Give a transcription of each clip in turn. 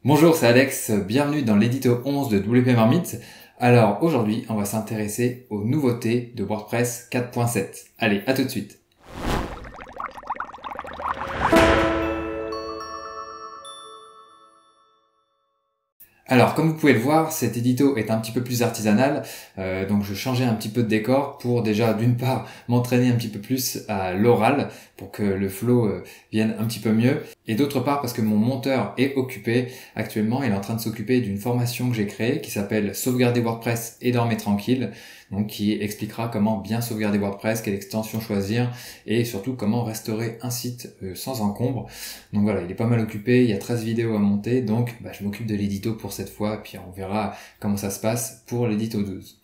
Bonjour, c'est Alex, bienvenue dans l'édito 11 de WP Marmite. Alors aujourd'hui, on va s'intéresser aux nouveautés de WordPress 4.7. Allez, à tout de suite. Alors, comme vous pouvez le voir, cet édito est un petit peu plus artisanal, donc je changeais un petit peu de décor pour déjà, d'une part, m'entraîner un petit peu plus à l'oral, pour que le flow vienne un petit peu mieux, et d'autre part parce que mon monteur est occupé actuellement, il est en train de s'occuper d'une formation que j'ai créée qui s'appelle Sauvegarder WordPress et dormez tranquille, donc qui expliquera comment bien sauvegarder WordPress, quelle extension choisir, et surtout comment restaurer un site sans encombre. Donc voilà, il est pas mal occupé, il y a 13 vidéos à monter, donc je m'occupe de l'édito pour cette fois, puis on verra comment ça se passe pour l'édito 12.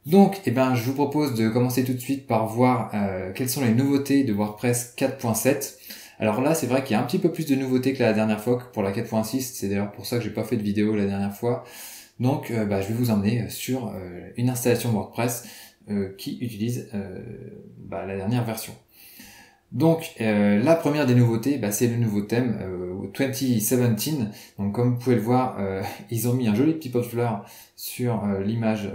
Donc, je vous propose de commencer tout de suite par voir quelles sont les nouveautés de WordPress 4.7. Alors là, c'est vrai qu'il y a un petit peu plus de nouveautés que la dernière fois, que pour la 4.6, c'est d'ailleurs pour ça que j'ai pas fait de vidéo la dernière fois. Donc, je vais vous emmener sur une installation WordPress qui utilise la dernière version. Donc la première des nouveautés, c'est le nouveau thème 2017. Donc comme vous pouvez le voir, ils ont mis un joli petit pot de fleurs sur l'image,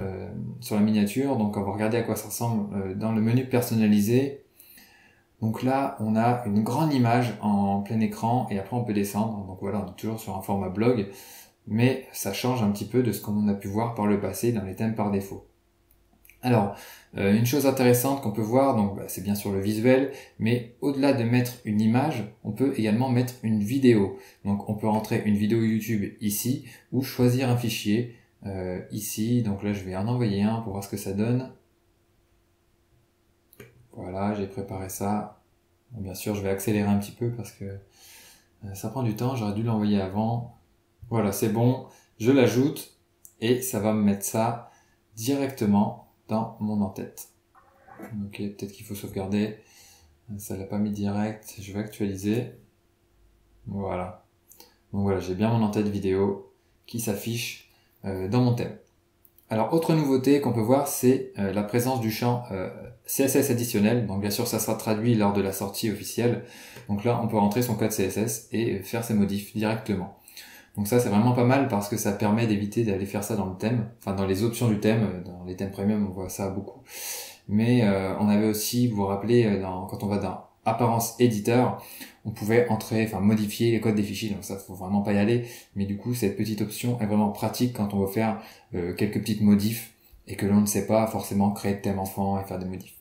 sur la miniature. Donc on va regarder à quoi ça ressemble dans le menu personnalisé. Donc là, on a une grande image en plein écran et après on peut descendre. Donc voilà, on est toujours sur un format blog, mais ça change un petit peu de ce qu'on a pu voir par le passé dans les thèmes par défaut. Alors, une chose intéressante qu'on peut voir, donc c'est bien sûr le visuel, mais au-delà de mettre une image, on peut également mettre une vidéo. Donc on peut rentrer une vidéo YouTube ici, ou choisir un fichier ici. Donc là je vais en envoyer un pour voir ce que ça donne. Voilà, j'ai préparé ça. Bon, bien sûr je vais accélérer un petit peu parce que ça prend du temps, j'aurais dû l'envoyer avant. Voilà, c'est bon, je l'ajoute et ça va me mettre ça directement dans mon en-tête. Ok, peut-être qu'il faut sauvegarder. Ça l'a pas mis direct. Je vais actualiser. Voilà. Donc voilà, j'ai bien mon en-tête vidéo qui s'affiche dans mon thème. Alors, autre nouveauté qu'on peut voir, c'est la présence du champ CSS additionnel. Donc bien sûr, ça sera traduit lors de la sortie officielle. Donc là, on peut rentrer son code CSS et faire ses modifs directement. Donc ça, c'est vraiment pas mal parce que ça permet d'éviter d'aller faire ça dans le thème, enfin dans les options du thème. Dans les thèmes premium, on voit ça beaucoup. Mais on avait aussi, vous vous rappelez, quand on va dans Apparence Éditeur, on pouvait modifier les codes des fichiers. Donc ça, faut vraiment pas y aller. Mais du coup, cette petite option est vraiment pratique quand on veut faire quelques petites modifs et que l'on ne sait pas forcément créer de thème enfant et faire des modifs.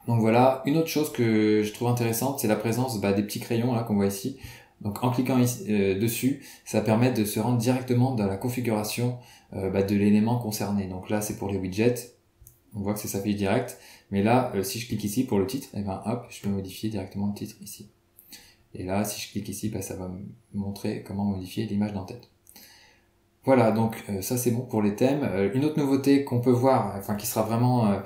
Donc voilà, une autre chose que je trouve intéressante, c'est la présence des petits crayons là qu'on voit ici. Donc en cliquant ici, dessus, ça permet de se rendre directement dans la configuration de l'élément concerné. Donc là, c'est pour les widgets. On voit que ça s'affiche direct. Mais là, si je clique ici pour le titre, hop, je peux modifier directement le titre ici. Et là, si je clique ici, ça va me montrer comment modifier l'image d'en-tête. Voilà, donc ça c'est bon pour les thèmes. Une autre nouveauté qu'on peut voir, qui sera vraiment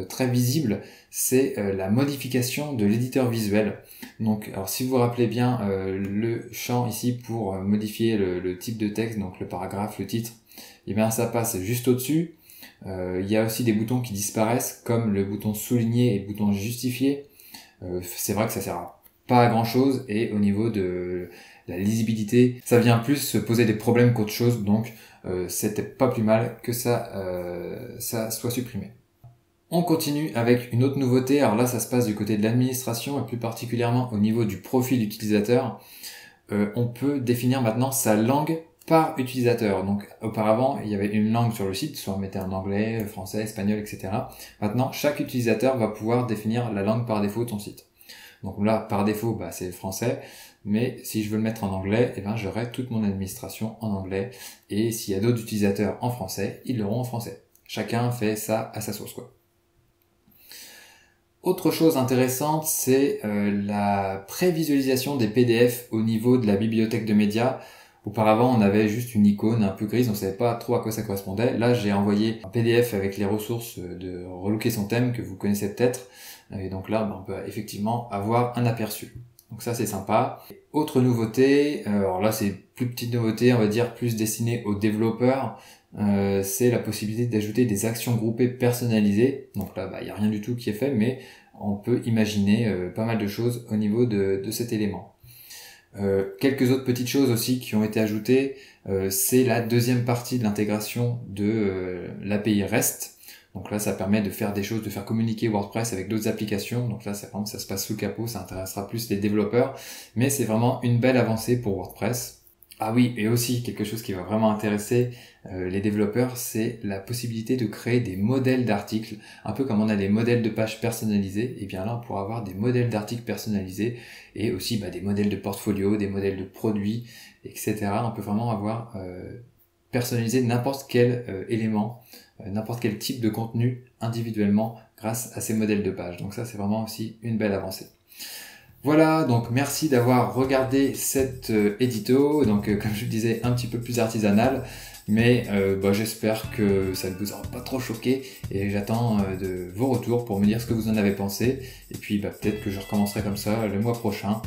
très visible, c'est la modification de l'éditeur visuel. Donc, alors si vous vous rappelez bien le champ ici pour modifier le type de texte, donc le paragraphe, le titre, ça passe juste au-dessus. Il y a aussi des boutons qui disparaissent, comme le bouton souligner et le bouton justifier. C'est vrai que ça sert pas à grand chose, et au niveau de la lisibilité, ça vient plus se poser des problèmes qu'autre chose, donc c'était pas plus mal que ça soit supprimé. On continue avec une autre nouveauté. Alors là, ça se passe du côté de l'administration et plus particulièrement au niveau du profil utilisateur. On peut définir maintenant sa langue par utilisateur. Donc auparavant, il y avait une langue sur le site, soit on mettait en anglais, français, espagnol, etc. Maintenant, chaque utilisateur va pouvoir définir la langue par défaut de son site. Donc là, par défaut, c'est le français. Mais si je veux le mettre en anglais, j'aurai toute mon administration en anglais. Et s'il y a d'autres utilisateurs en français, ils l'auront en français. Chacun fait ça à sa sauce, quoi. Autre chose intéressante, c'est la prévisualisation des PDF au niveau de la bibliothèque de médias. Auparavant, on avait juste une icône un peu grise, on ne savait pas trop à quoi ça correspondait. Là, j'ai envoyé un PDF avec les ressources de relooker son thème que vous connaissez peut-être. Et donc là, on peut effectivement avoir un aperçu. Donc ça, c'est sympa. Autre nouveauté, alors là, c'est plus petite nouveauté, on va dire plus destinée aux développeurs. C'est la possibilité d'ajouter des actions groupées personnalisées. Donc là, il n'y a rien du tout qui est fait, mais on peut imaginer pas mal de choses au niveau de cet élément. Quelques autres petites choses aussi qui ont été ajoutées, c'est la deuxième partie de l'intégration de l'API REST. Donc là, ça permet de faire des choses, de faire communiquer WordPress avec d'autres applications. Donc là, ça se passe sous le capot, ça intéressera plus les développeurs, mais c'est vraiment une belle avancée pour WordPress. Ah oui, et aussi quelque chose qui va vraiment intéresser les développeurs, c'est la possibilité de créer des modèles d'articles. Un peu comme on a des modèles de pages personnalisés, et bien là on pourra avoir des modèles d'articles personnalisés et aussi des modèles de portfolio, des modèles de produits, etc. On peut vraiment avoir personnalisé n'importe quel élément, n'importe quel type de contenu individuellement grâce à ces modèles de pages. Donc ça c'est vraiment aussi une belle avancée. Voilà, donc merci d'avoir regardé cet édito, donc comme je le disais, un petit peu plus artisanal, mais j'espère que ça ne vous aura pas trop choqué, et j'attends de vos retours pour me dire ce que vous en avez pensé, et puis peut-être que je recommencerai comme ça le mois prochain,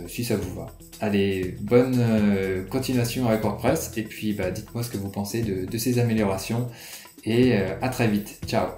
si ça vous va. Allez, bonne continuation avec WordPress, et puis dites-moi ce que vous pensez de ces améliorations, et à très vite, ciao!